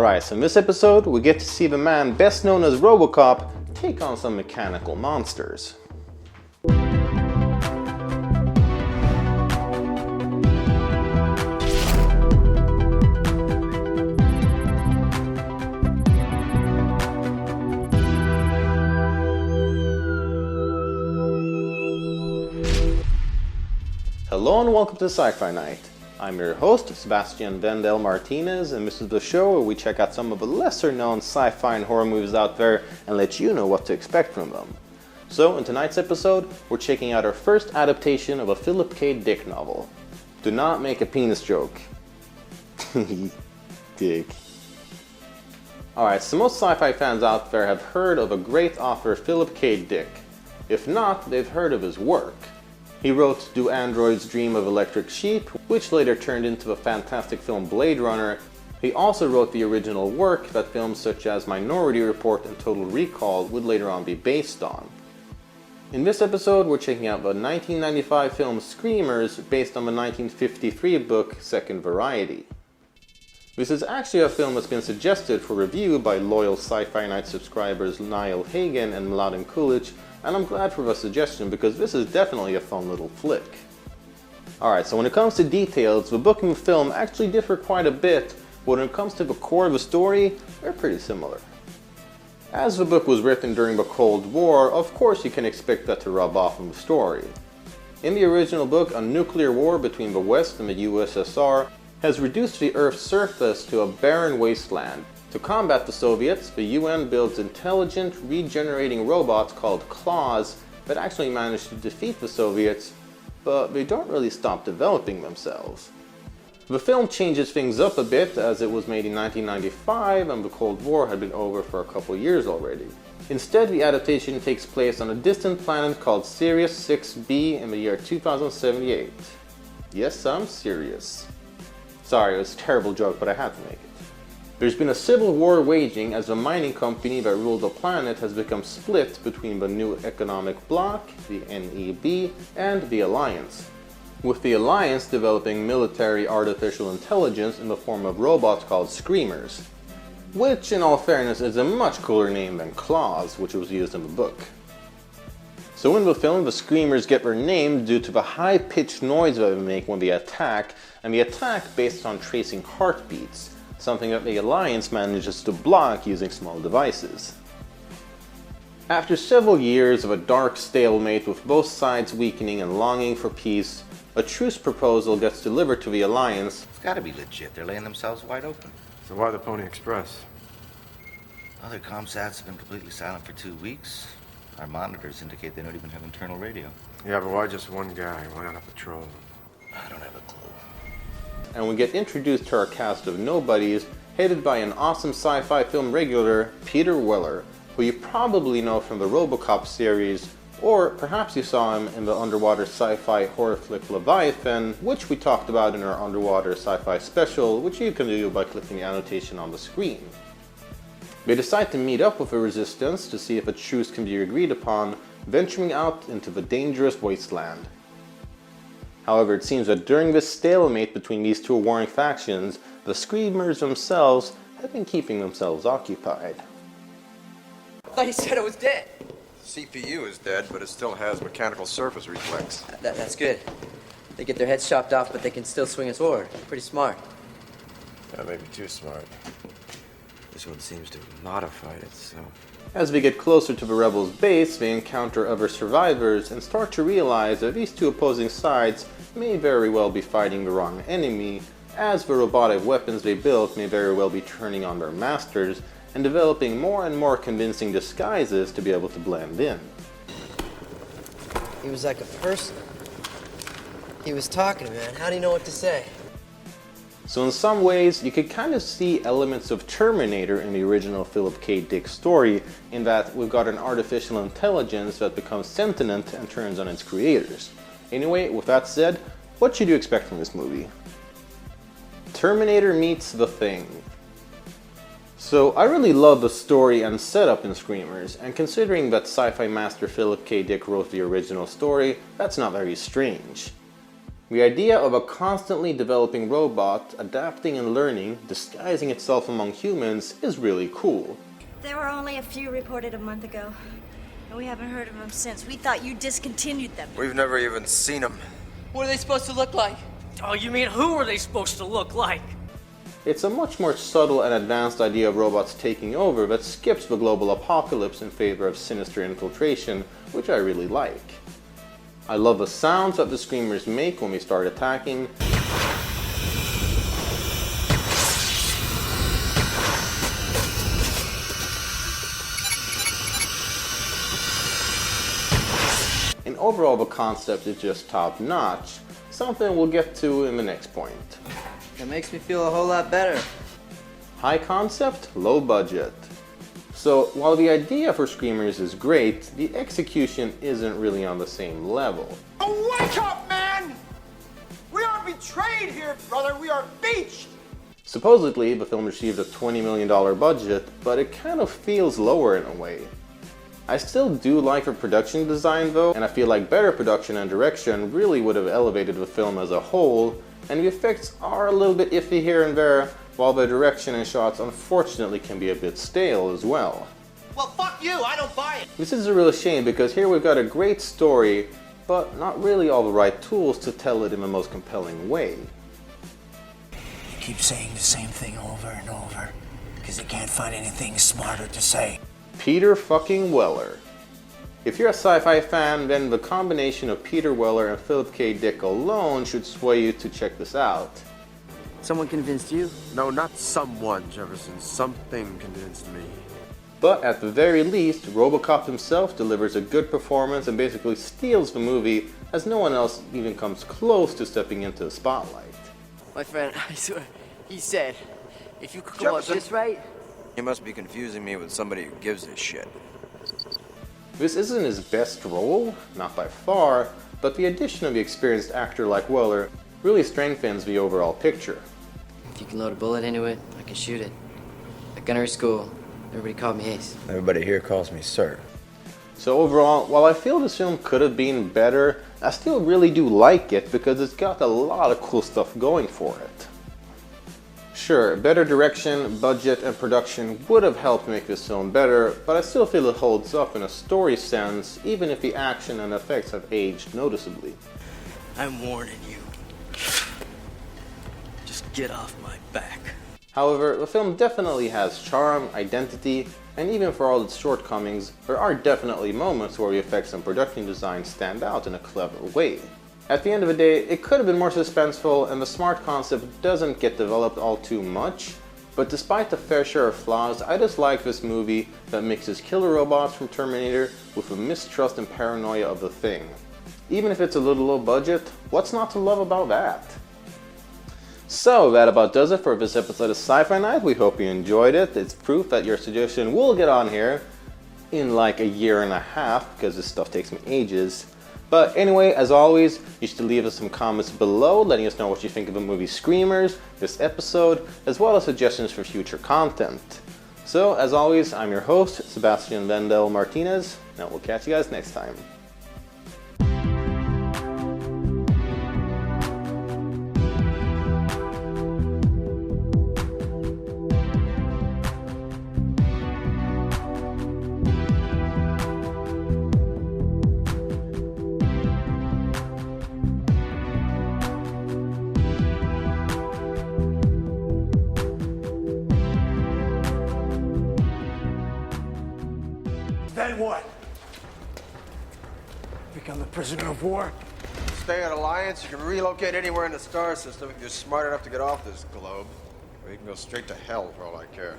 Alright, so in this episode we get to see the man best known as RoboCop take on some mechanical monsters. Hello and welcome to Sci-Fi-Night. I'm your host, Sebastian Vendel Martinez, and this is the show where we check out some of the lesser known sci-fi and horror movies out there and let you know what to expect from them. So in tonight's episode, we're checking out our first adaptation of a Philip K. Dick novel. Do not make a penis joke. Dick. Alright, so most sci-fi fans out there have heard of a great author, Philip K. Dick. If not, they've heard of his work. He wrote Do Androids Dream of Electric Sheep, which later turned into the fantastic film Blade Runner. He also wrote the original work that films such as Minority Report and Total Recall would later on be based on. In this episode, we're checking out the 1995 film Screamers, based on the 1953 book Second Variety. This is actually a film that's been suggested for review by loyal Sci-Fi-Night subscribers Niall Hagen and Mladen Kulic, and I'm glad for the suggestion because this is definitely a fun little flick. Alright, so when it comes to details, the book and the film actually differ quite a bit, but when it comes to the core of the story, they're pretty similar. As the book was written during the Cold War, of course you can expect that to rub off on the story. In the original book, a nuclear war between the West and the USSR has reduced the Earth's surface to a barren wasteland. To combat the Soviets, the UN builds intelligent, regenerating robots called claws that actually manage to defeat the Soviets, but they don't really stop developing themselves. The film changes things up a bit as it was made in 1995 and the Cold War had been over for a couple years already. Instead, the adaptation takes place on a distant planet called Sirius 6b in the year 2078. Yes, I'm serious. Sorry, it was a terrible joke, but I had to make it. There's been a civil war waging as the mining company that ruled the planet has become split between the New Economic Bloc, the NEB, and the Alliance, with the Alliance developing military artificial intelligence in the form of robots called Screamers, which in all fairness is a much cooler name than Claws, which was used in the book. So in the film, the Screamers get their name due to the high-pitched noise that they make when they attack, and the attack based on tracing heartbeats, something that the Alliance manages to block using small devices. After several years of a dark stalemate with both sides weakening and longing for peace, a truce proposal gets delivered to the Alliance. It's gotta be legit. They're laying themselves wide open. So why the Pony Express? Other comsats have been completely silent for 2 weeks. Our monitors indicate they don't even have internal radio. Yeah, but why just one guy? Why not a patrol? I don't have a clue. And we get introduced to our cast of nobodies, headed by an awesome sci-fi film regular, Peter Weller, who you probably know from the RoboCop series, or perhaps you saw him in the underwater sci-fi horror flick Leviathan, which we talked about in our underwater sci-fi special, which you can do by clicking the annotation on the screen. They decide to meet up with the Resistance to see if a truce can be agreed upon, venturing out into the dangerous wasteland. However, it seems that during this stalemate between these two warring factions, the Screamers themselves have been keeping themselves occupied. I thought you said it was dead. CPU is dead, but it still has mechanical surface reflex. That's good. They get their heads chopped off, but they can still swing a sword. Pretty smart. Yeah, maybe too smart. This one seems to have modified it, so... As they get closer to the rebels' base, they encounter other survivors and start to realize that these two opposing sides may very well be fighting the wrong enemy, as the robotic weapons they built may very well be turning on their masters and developing more and more convincing disguises to be able to blend in. He was like a person. He was talking, man. How do you know what to say? So in some ways, you could kind of see elements of Terminator in the original Philip K. Dick story, in that we've got an artificial intelligence that becomes sentient and turns on its creators. Anyway, with that said, what should you expect from this movie? Terminator meets The Thing. So I really love the story and setup in Screamers, and considering that sci-fi master Philip K. Dick wrote the original story, that's not very strange. The idea of a constantly developing robot, adapting and learning, disguising itself among humans is really cool. There were only a few reported a month ago, and we haven't heard of them since. We thought you discontinued them. We've never even seen them. What are they supposed to look like? Oh, you mean who are they supposed to look like? It's a much more subtle and advanced idea of robots taking over that skips the global apocalypse in favor of sinister infiltration, which I really like. I love the sounds that the screamers make when we start attacking. And overall the concept is just top notch, something we'll get to in the next point. That makes me feel a whole lot better. High concept, low budget. So while the idea for Screamers is great, the execution isn't really on the same level. Oh, wake up, man! We are betrayed here, brother. We are beached. Supposedly, the film received a $20 million budget, but it kind of feels lower in a way. I still do like the production design though, and I feel like better production and direction really would have elevated the film as a whole, and the effects are a little bit iffy here and there, while the direction and shots unfortunately can be a bit stale as well. Well, fuck you. I don't buy it. This is a real shame because here we've got a great story, but not really all the right tools to tell it in the most compelling way. You keep saying the same thing over and over because you can't find anything smarter to say. Peter fucking Weller. If you're a sci-fi fan, then the combination of Peter Weller and Philip K. Dick alone should sway you to check this out. Someone convinced you? No, not someone, Jefferson. Something convinced me. But at the very least, RoboCop himself delivers a good performance and basically steals the movie, as no one else even comes close to stepping into the spotlight. My friend, I swear, he said, if you could go up this right... You must be confusing me with somebody who gives a shit. This isn't his best role, not by far, but the addition of the experienced actor like Weller really strengthens the overall picture. If you can load a bullet into it, I can shoot it. At gunnery school, everybody called me Ace. Everybody here calls me Sir. So overall, while I feel this film could have been better, I still really do like it because it's got a lot of cool stuff going for it. Sure, better direction, budget, and production would have helped make this film better, but I still feel it holds up in a story sense, even if the action and effects have aged noticeably. I'm warning you. Just get off my back. However, the film definitely has charm, identity, and even for all its shortcomings, there are definitely moments where the effects and production design stand out in a clever way. At the end of the day, it could have been more suspenseful, and the smart concept doesn't get developed all too much, but despite the fair share of flaws, I just like this movie that mixes killer robots from Terminator with the mistrust and paranoia of The Thing. Even if it's a little low budget, what's not to love about that? So that about does it for this episode of Sci-Fi Night. We hope you enjoyed it. It's proof that your suggestion will get on here in like a year and a half, because this stuff takes me ages. But anyway, as always, you should leave us some comments below, letting us know what you think of the movie Screamers, this episode, as well as suggestions for future content. So, as always, I'm your host, Sebastian Vendel Martinez, and we'll catch you guys next time. Then what? Become a prisoner of war? Stay on Alliance, you can relocate anywhere in the star system if you're smart enough to get off this globe. Or you can go straight to hell for all I care.